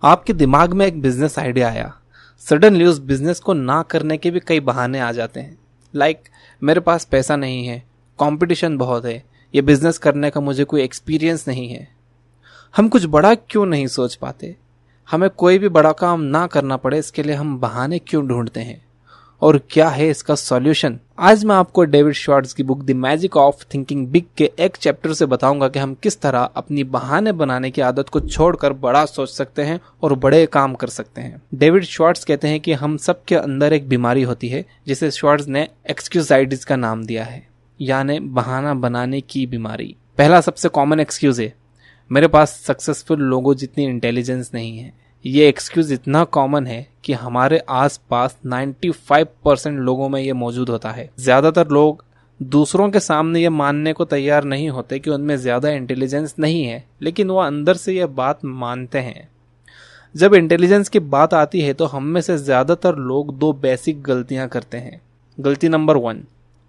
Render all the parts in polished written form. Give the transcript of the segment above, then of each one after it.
आपके दिमाग में एक बिजनेस आइडिया आया। सडनली उस बिजनेस को ना करने के भी कई बहाने आ जाते हैं। मेरे पास पैसा नहीं है, कंपटीशन बहुत है, ये बिजनेस करने का मुझे कोई एक्सपीरियंस नहीं है। हम कुछ बड़ा क्यों नहीं सोच पाते? हमें कोई भी बड़ा काम ना करना पड़े, इसके लिए हम बहाने क्यों ढूंढते हैं? और क्या है इसका सॉल्यूशन? आज मैं आपको डेविड श्वार्ट्ज की book the magic of thinking big के एक चैप्टर से बताऊंगा कि हम किस तरह अपनी बहाने बनाने की आदत को छोड़कर बड़ा सोच सकते हैं और बड़े काम कर सकते हैं। डेविड श्वार्ट्ज कहते हैं कि हम सब के अंदर एक बीमारी होती है जिसे श्वार्ट्ज ने एक्सक्यूजाइटिस का नाम दिया है, यानी बहाना बनाने की बीमारी। पहला सबसे कॉमन एक्सक्यूज है, मेरे पास सक्सेसफुल लोगों जितनी इंटेलिजेंस नहीं है। ये एक्सक्यूज इतना कॉमन है कि हमारे आसपास 95% लोगों में ये मौजूद होता है। ज्यादातर लोग दूसरों के सामने ये मानने को तैयार नहीं होते कि उनमें ज्यादा इंटेलिजेंस नहीं है, लेकिन वो अंदर से ये बात मानते हैं। जब इंटेलिजेंस की बात आती है तो हम में से ज्यादातर लोग दो बेसिक गलतियां करते हैं। गलती नंबर 1,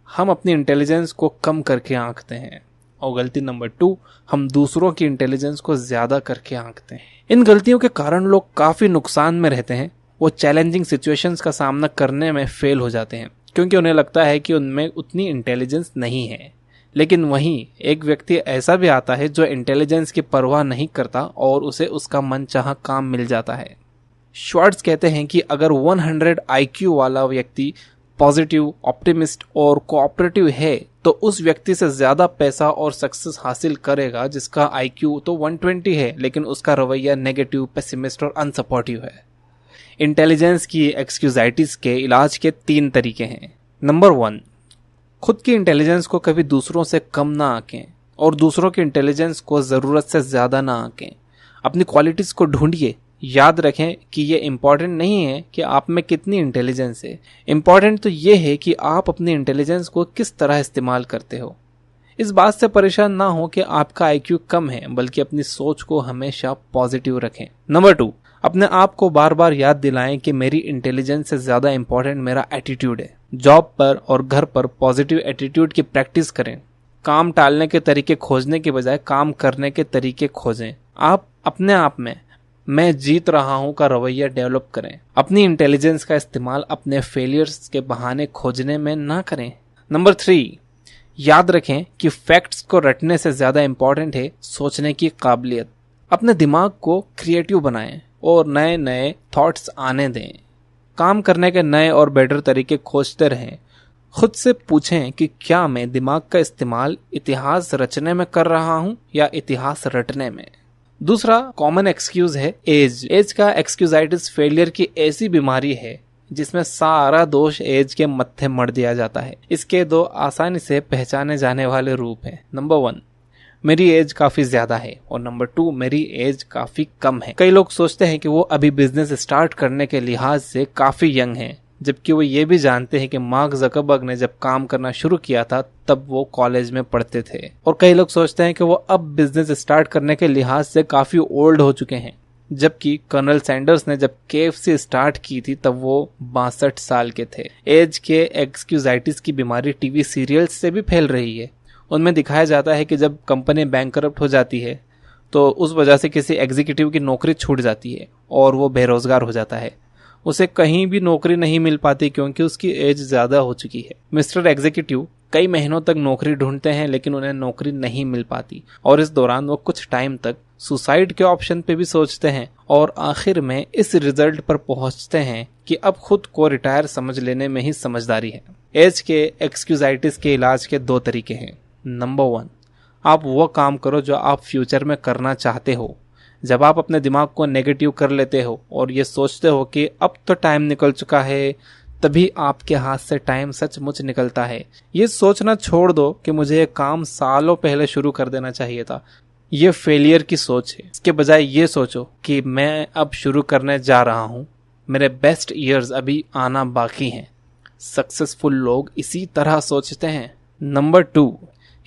हम अपनी इंटेलिजेंस को कम करके आंकते हैं, और गलती नंबर 2, हम दूसरों की इंटेलिजेंस को ज्यादा करके आंकते हैं। इन गलतियों के कारण लोग काफी नुकसान में रहते हैं। वो चैलेंजिंग सिचुएशंस का सामना करने में फेल हो जाते हैं क्योंकि उन्हें लगता है कि उनमें उतनी इंटेलिजेंस नहीं है। लेकिन वहीं एक व्यक्ति ऐसा भी आता है जो इंटेलिजेंस की परवाह नहीं करता और उसे उसका मनचाहा काम मिल जाता है। श्वार्ट्ज कहते हैं कि अगर 100 IQ वाला व्यक्ति पॉजिटिव, ऑप्टिमिस्ट और कोऑपरेटिव है तो उस व्यक्ति से ज्यादा पैसा और सक्सेस हासिल करेगा जिसका IQ तो 120 है लेकिन उसका रवैया नेगेटिव, पेसिमिस्ट और अनसपोर्टिव है। इंटेलिजेंस की एक्सक्यूजाइटिस के इलाज के 3 तरीके हैं। नंबर 1, खुद की इंटेलिजेंस को कभी दूसरों से कम ना आंकें और दूसरों की इंटेलिजेंस को जरूरत से ज्यादा ना आंकें। अपनी क्वालिटीज को ढूंढिए। याद रखें कि ये इम्पोर्टेंट नहीं है कि आप में कितनी इंटेलिजेंस है, इम्पोर्टेंट तो ये है कि आप अपनी इंटेलिजेंस को किस तरह इस्तेमाल करते हो। इस बात से परेशान ना हो कि आपका IQ कम है, बल्कि अपनी सोच को हमेशा पॉजिटिव रखें। नंबर 2, अपने आप को बार बार याद दिलाएं कि मेरी इंटेलिजेंस से ज्यादा इम्पोर्टेंट मेरा एटीट्यूड है। जॉब पर और घर पर पॉजिटिव एटीट्यूड की प्रैक्टिस करें। काम टालने के तरीके खोजने के बजाय काम करने के तरीके खोजें। आप अपने आप में मैं जीत रहा हूं का रवैया डेवलप करें। अपनी इंटेलिजेंस का इस्तेमाल अपने फेलियर्स के बहाने खोजने में ना करें। नंबर 3, याद रखें कि फैक्ट्स को रटने से ज्यादा इंपॉर्टेंट है सोचने की काबिलियत। अपने दिमाग को क्रिएटिव बनाएं और नए नए थॉट्स आने दें। काम करने के नए और बेटर तरीके खोजते रहें। खुद से पूछें कि क्या मैं दिमाग का इस्तेमाल इतिहास रचने में कर रहा हूं या इतिहास रटने में। दूसरा कॉमन एक्सक्यूज है एज का एक्सक्यूजाइटिस फेलियर की ऐसी बीमारी है जिसमें सारा दोष एज के मत्थे मढ़ दिया जाता है। इसके 2 आसानी से पहचाने जाने वाले रूप हैं। नंबर 1, मेरी एज काफी ज्यादा है, और नंबर 2, मेरी एज काफी कम है। कई लोग सोचते हैं कि वो अभी बिजनेस स्टार्ट करने के लिहाज से काफी यंग हैं, जबकि वो ये भी जानते हैं कि मार्क ज़करबर्ग ने जब काम करना शुरू किया था तब वो कॉलेज में पढ़ते थे। और कई लोग सोचते हैं कि वो अब बिजनेस स्टार्ट करने के लिहाज से काफी ओल्ड हो चुके हैं, जबकि कर्नल सैंडर्स ने जब KFC स्टार्ट की थी तब वो 62 साल के थे। एज के एक्सक्यूजाइटिस की बीमारी टीवी सीरियल्स से भी फैल रही है। उनमें दिखाया जाता है कि जब कंपनी बैंकरप्ट हो जाती है तो उस वजह से किसी एग्जीक्यूटिव की नौकरी छूट जाती है और वो बेरोजगार हो जाता है। उसे कहीं भी नौकरी नहीं मिल पाती क्योंकि उसकी एज ज्यादा हो चुकी है। मिस्टर एग्जीक्यूटिव कई महीनों तक नौकरी ढूंढते हैं लेकिन उन्हें नौकरी नहीं मिल पाती, और इस दौरान वो कुछ टाइम तक सुसाइड के ऑप्शन पे भी सोचते हैं और आखिर में इस रिजल्ट पर पहुंचते हैं कि अब खुद को रिटायर समझ लेने में ही समझदारी है। एज के एक्सक्यूजाइटिस के इलाज के 2 तरीके हैं। नंबर 1, आप वो काम करो जो आप फ्यूचर में करना चाहते हो। जब आप अपने दिमाग को नेगेटिव कर लेते हो और ये सोचते हो कि अब तो टाइम निकल चुका है, तभी आपके हाथ से टाइम सचमुच निकलता है। ये सोचना छोड़ दो कि मुझे ये काम सालों पहले शुरू कर देना चाहिए था। ये फेलियर की सोच है। इसके बजाय ये सोचो कि मैं अब शुरू करने जा रहा हूँ, मेरे बेस्ट ईयर्स अभी आना बाकी हैं। सक्सेसफुल लोग इसी तरह सोचते हैं। नंबर 2,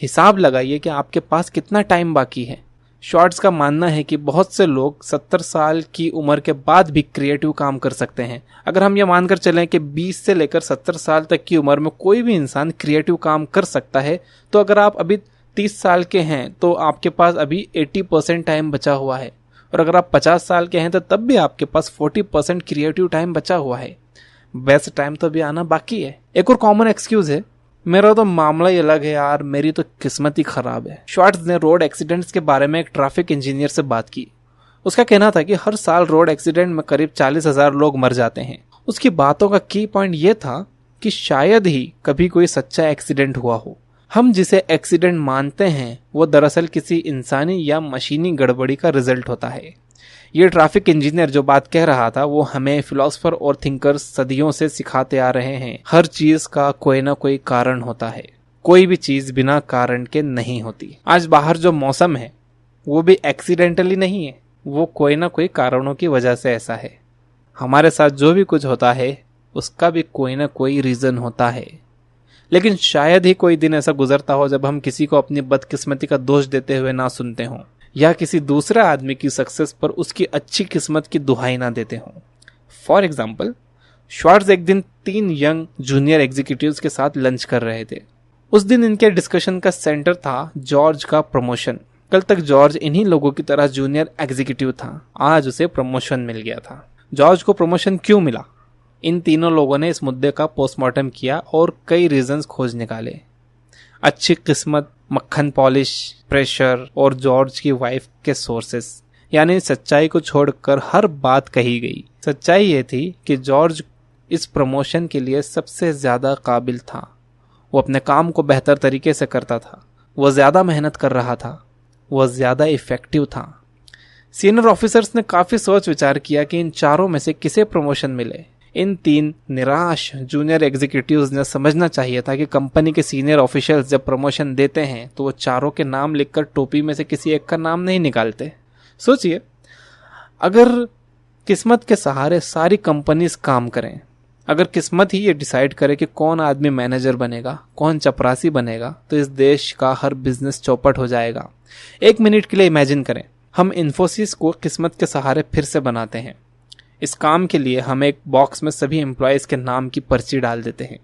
हिसाब लगाइए कि आपके पास कितना टाइम बाकी है। श्वार्ट्ज का मानना है कि बहुत से लोग 70 साल की उम्र के बाद भी क्रिएटिव काम कर सकते हैं। अगर हम ये मानकर चलें कि 20 से लेकर 70 साल तक की उम्र में कोई भी इंसान क्रिएटिव काम कर सकता है, तो अगर आप अभी 30 साल के हैं तो आपके पास अभी 80% टाइम बचा हुआ है। और अगर आप 50 साल के हैं तो तब भी आपके पास 40% क्रिएटिव टाइम बचा हुआ है। बेस्ट टाइम तो भी आना बाकी है। एक और कॉमन एक्सक्यूज है, मेरा तो मामला ही अलग है यार, मेरी तो किस्मत ही खराब है। श्वार्ट्ज ने रोड एक्सीडेंट्स के बारे में एक ट्रैफिक इंजीनियर से बात की। उसका कहना था कि हर साल रोड एक्सीडेंट में करीब 40,000 लोग मर जाते हैं। उसकी बातों का की पॉइंट यह था कि शायद ही कभी कोई सच्चा एक्सीडेंट हुआ हो। हम जिसे एक्सीडेंट मानते हैं वो दरअसल किसी इंसानी या मशीनी गड़बड़ी का रिजल्ट होता है। ये ट्रैफिक इंजीनियर जो बात कह रहा था वो हमें फिलोसोफर और थिंकर्स सदियों से सिखाते आ रहे हैं, हर चीज का कोई ना कोई कारण होता है, कोई भी चीज बिना कारण के नहीं होती। आज बाहर जो मौसम है वो भी एक्सीडेंटली नहीं है, वो कोई ना कोई कारणों की वजह से ऐसा है। हमारे साथ जो भी कुछ होता है उसका भी कोई ना कोई रीजन होता है। लेकिन शायद ही कोई दिन ऐसा गुजरता हो जब हम किसी को अपनी बदकिस्मती का दोष देते हुए ना सुनते हों, या किसी दूसरे आदमी की सक्सेस पर उसकी अच्छी किस्मत की दुहाई ना देते हों। फॉर एग्जाम्पल, श्वार्ट्ज एक दिन 3 यंग जूनियर एग्जीक्यूटिव्स के साथ लंच कर रहे थे। उस दिन इनके डिस्कशन का सेंटर था जॉर्ज का प्रमोशन। कल तक जॉर्ज इन्हीं लोगों की तरह जूनियर एग्जीक्यूटिव था, आज उसे प्रमोशन मिल गया था। जॉर्ज को प्रमोशन क्यों मिला? इन तीनों लोगों ने इस मुद्दे का पोस्टमार्टम किया और कई रीजंस खोज निकाले। अच्छी किस्मत, मक्खन पॉलिश, प्रेशर और जॉर्ज की वाइफ के सोर्सेस, यानी सच्चाई को छोड़कर हर बात कही गई। सच्चाई ये थी कि जॉर्ज इस प्रमोशन के लिए सबसे ज्यादा काबिल था। वो अपने काम को बेहतर तरीके से करता था, वो ज्यादा मेहनत कर रहा था, वो ज्यादा इफेक्टिव था। सीनियर ऑफिसर्स ने काफी सोच विचार किया कि इन चारों में से किसे प्रमोशन मिले। इन 3 निराश जूनियर एग्जीक्यूटिव्स ने समझना चाहिए था कि कंपनी के सीनियर ऑफिशियल्स जब प्रमोशन देते हैं तो वो चारों के नाम लिखकर टोपी में से किसी एक का नाम नहीं निकालते। सोचिए, अगर किस्मत के सहारे सारी कंपनीज काम करें, अगर किस्मत ही ये डिसाइड करे कि कौन आदमी मैनेजर बनेगा, कौन चपरासी बनेगा, तो इस देश का हर बिजनेस चौपट हो जाएगा। 1 मिनट के लिए इमेजिन करें, हम इन्फोसिस को किस्मत के सहारे फिर से बनाते हैं। इस काम के लिए हम एक बॉक्स में सभी एम्प्लॉयज के नाम की पर्ची डाल देते हैं।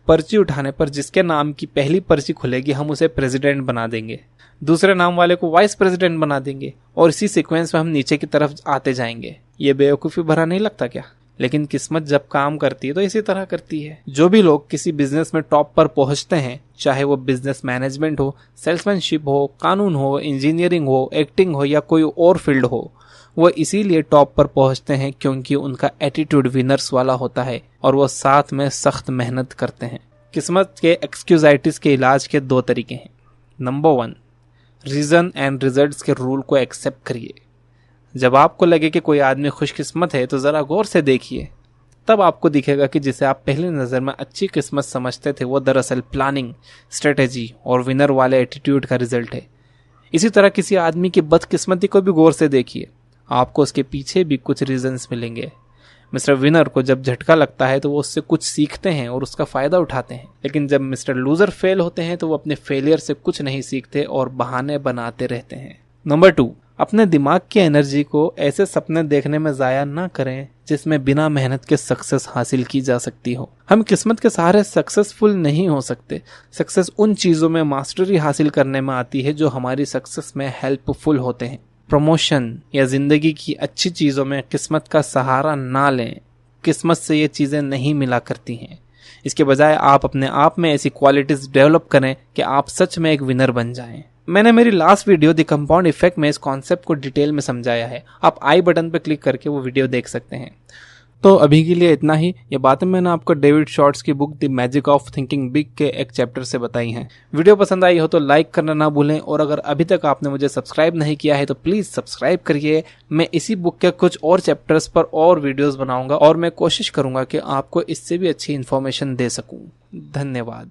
पर्ची उठाने पर जिसके नाम की पहली पर्ची खुलेगी हम उसे प्रेसिडेंट बना देंगे, दूसरे नाम वाले को वाइस प्रेसिडेंट बना देंगे और इसी सीक्वेंस में हम नीचे की तरफ आते जाएंगे। ये बेवकूफ़ी भरा नहीं लगता क्या? लेकिन किस्मत जब काम करती है तो इसी तरह करती है। जो भी लोग किसी बिजनेस में टॉप पर पहुंचते हैं, चाहे वो बिजनेस मैनेजमेंट हो, सेल्समैनशिप हो, कानून हो, इंजीनियरिंग हो, एक्टिंग हो या कोई और फील्ड हो, वो इसीलिए टॉप पर पहुंचते हैं क्योंकि उनका एटीट्यूड विनर्स वाला होता है और वो साथ में सख्त मेहनत करते हैं। किस्मत के एक्सक्यूजाइटिस के इलाज के 2 तरीके हैं। नंबर 1, रीजन एंड रिजल्ट्स के रूल को एक्सेप्ट करिए। जब आपको लगे कि कोई आदमी खुशकिस्मत है तो जरा गौर से देखिए, तब आपको दिखेगा कि जिसे आप पहली नजर में अच्छी किस्मत समझते थे वो दरअसल प्लानिंग, स्ट्रेटेजी और विनर वाले एटीट्यूड का रिजल्ट है। इसी तरह किसी आदमी की बदकिस्मती को भी गौर से देखिए, आपको उसके पीछे भी कुछ रीजंस मिलेंगे। मिस्टर विनर को जब झटका लगता है तो वो उससे कुछ सीखते हैं और उसका फायदा उठाते हैं, लेकिन जब मिस्टर लूजर फेल होते हैं तो वो अपने फेलियर से कुछ नहीं सीखते और बहाने बनाते रहते हैं। नंबर 2, अपने दिमाग की एनर्जी को ऐसे सपने देखने में जाया ना करें जिसमें बिना मेहनत के सक्सेस हासिल की जा सकती हो। हम किस्मत के सहारे सक्सेसफुल नहीं हो सकते। सक्सेस उन चीजों में मास्टरी हासिल करने में आती है जो हमारी सक्सेस में हेल्पफुल होते हैं। प्रमोशन या जिंदगी की अच्छी चीजों में किस्मत का सहारा ना लें। किस्मत से ये चीजें नहीं मिला करती हैं। इसके बजाय आप अपने आप में ऐसी क्वालिटीज डेवलप करें कि आप सच में एक विनर बन जाएं। मैंने मेरी last video the compound effect में इस कॉन्सेप्ट को डिटेल में समझाया है, आप आई बटन पर क्लिक करके वो वीडियो देख सकते हैं। तो अभी के लिए इतना ही। ये बातें मैंने आपको डेविड शॉर्ट्स की book the magic of thinking big के एक चैप्टर से बताई हैं। वीडियो पसंद आई हो तो लाइक करना ना भूलें और अगर अभी तक आपने मुझे सब्सक्राइब नहीं किया है तो प्लीज सब्सक्राइब करिए। मैं इसी बुक के कुछ और चैप्टर्स पर और वीडियोस बनाऊंगा और मैं कोशिश करूंगा कि आपको इससे भी अच्छी इन्फॉर्मेशन दे सकूं। धन्यवाद।